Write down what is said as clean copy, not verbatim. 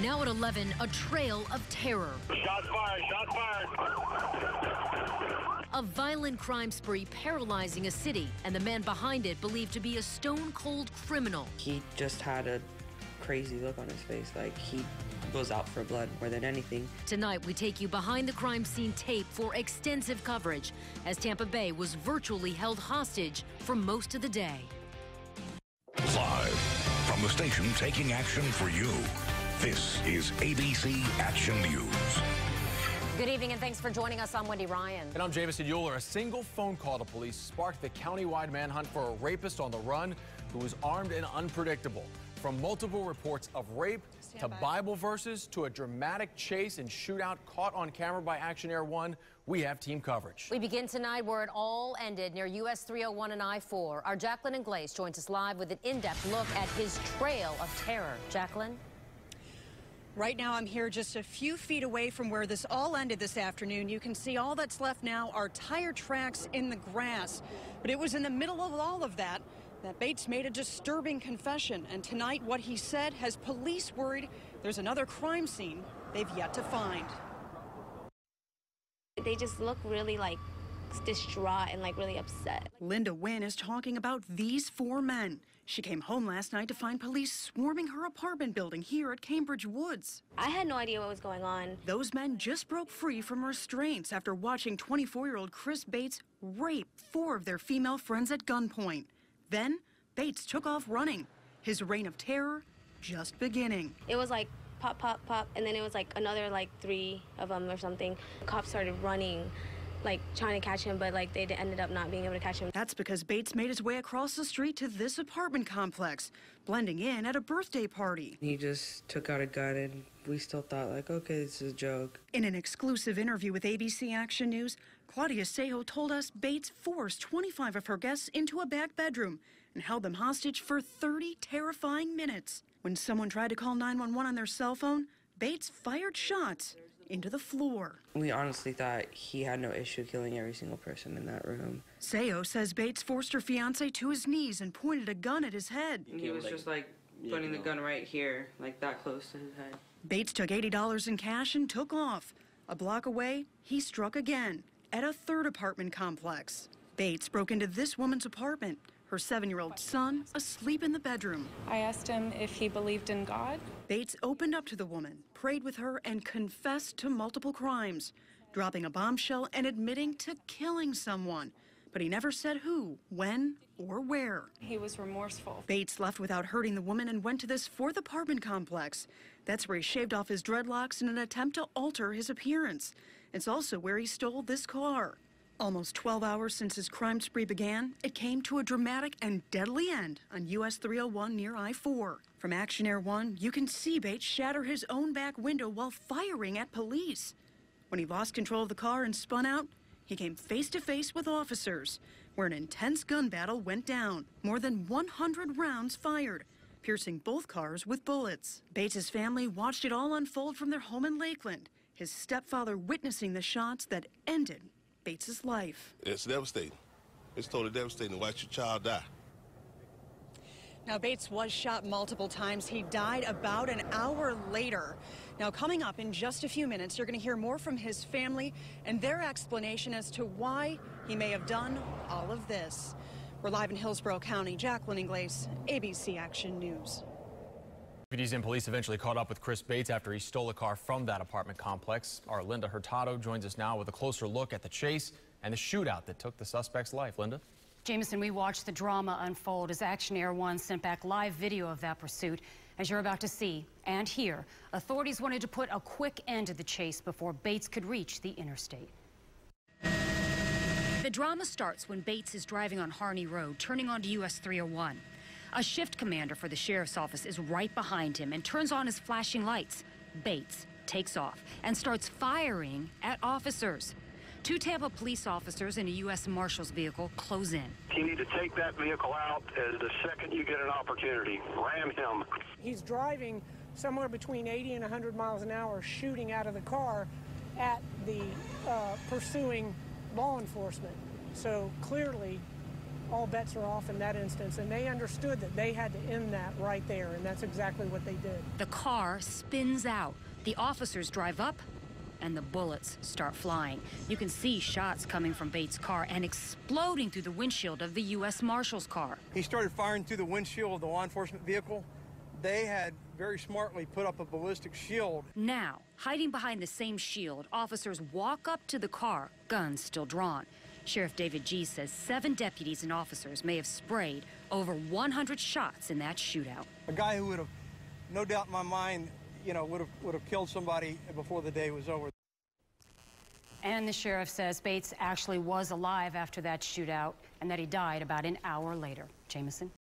Now at 11, a trail of terror. Shots fired, shots fired. A violent crime spree paralyzing a city, and the man behind it believed to be a stone-cold criminal. He just had a crazy look on his face, like he was out for blood more than anything. Tonight, we take you behind the crime scene tape for extensive coverage, as Tampa Bay was virtually held hostage for most of the day. Live from the station taking action for you, this is ABC Action News. Good evening and thanks for joining us. I'm Wendy Ryan. And I'm Jamison Euler. A single phone call to police sparked the county-wide manhunt for a rapist on the run who was armed and unpredictable. From multiple reports of rape to Bible verses to a dramatic chase and shootout caught on camera by Action Air 1, we have team coverage. We begin tonight where it all ended near US 301 and I-4. Our Jacqueline Inglace joins us live with an in-depth look at his trail of terror. Jacqueline? Right now, I'm here just a few feet away from where this all ended this afternoon. You can see all that's left now are tire tracks in the grass. But it was in the middle of all of that Bates made a disturbing confession. And tonight, what he said has police worried there's another crime scene they've yet to find. They just look really distraught and really upset. Linda Wynn is talking about these four men. She came home last night to find police swarming her apartment building here at Cambridge Woods. I had no idea what was going on. Those men just broke free from restraints after watching 24-year-old Chris Bates rape four of their female friends at gunpoint. Then Bates took off running, his reign of terror just beginning. It was like pop, pop, pop, and then it was another three of them or something. The cops started running, trying to catch him, but they ended up not being able to catch him. That's because Bates made his way across the street to this apartment complex, blending in at a birthday party. He just took out a gun and we still thought okay, this is a joke. In an exclusive interview with ABC Action News, Claudia Sejo told us Bates forced 25 of her guests into a back bedroom and held them hostage for 30 terrifying minutes. When someone tried to call 911 on their cell phone, Bates fired shots into the floor. We honestly thought he had no issue killing every single person in that room. Sejo says Bates forced her fiancé to his knees and pointed a gun at his head. He was just putting the gun right here, that close to his head. Bates took $80 in cash and took off. A block away, he struck again at a third apartment complex. Bates broke into this woman's apartment, her 7-year-old son asleep in the bedroom. I asked him if he believed in God. Bates opened up to the woman, prayed with her, and confessed to multiple crimes, dropping a bombshell and admitting to killing someone. But he never said who, when, or where. He was remorseful. Bates left without hurting the woman and went to this fourth apartment complex. That's where he shaved off his dreadlocks in an attempt to alter his appearance. It's also where he stole this car. Almost 12 hours since his crime spree began, it came to a dramatic and deadly end on US 301 near I-4. From Action Air 1, you can see Bates shatter his own back window while firing at police. When he lost control of the car and spun out, he came face to face with officers, where an intense gun battle went down. More than 100 rounds fired, piercing both cars with bullets. Bates's family watched it all unfold from their home in Lakeland, his stepfather witnessing the shots that ended Bates's life. It's devastating. It's totally devastating to watch your child die. Now, Bates was shot multiple times. He died about an hour later. Now, coming up in just a few minutes, you're going to hear more from his family and their explanation as to why he may have done all of this. We're live in Hillsborough County. Jacqueline Inglace, ABC Action News. Deputies and police eventually caught up with Chris Bates after he stole a car from that apartment complex. Our Linda Hurtado joins us now with a closer look at the chase and the shootout that took the suspect's life. Linda? Jamison, we watched the drama unfold as Action Air 1 sent back live video of that pursuit. As you're about to see and hear, authorities wanted to put a quick end to the chase before Bates could reach the interstate. The drama starts when Bates is driving on Harney Road, turning onto US 301. A shift commander for the sheriff's office is right behind him and turns on his flashing lights. Bates takes off and starts firing at officers. Two Tampa police officers in a U.S. Marshal's vehicle close in. You need to take that vehicle out as the second you get an opportunity. Ram him. He's driving somewhere between 80 and 100 miles an hour, shooting out of the car at the pursuing law enforcement. So clearly, all bets are off in that instance, and they understood that they had to end that right there, and that's exactly what they did. The car spins out. The officers drive up, and the bullets start flying. You can see shots coming from Bates' car and exploding through the windshield of the U.S. Marshal's car. He started firing through the windshield of the law enforcement vehicle. They had very smartly put up a ballistic shield. Now, hiding behind the same shield, officers walk up to the car, guns still drawn. Sheriff David G. says 7 deputies and officers may have sprayed over 100 shots in that shootout. A guy who would have, no doubt in my mind, would have killed somebody before the day was over. And the sheriff says Bates actually was alive after that shootout and that he died about an hour later. Jameson?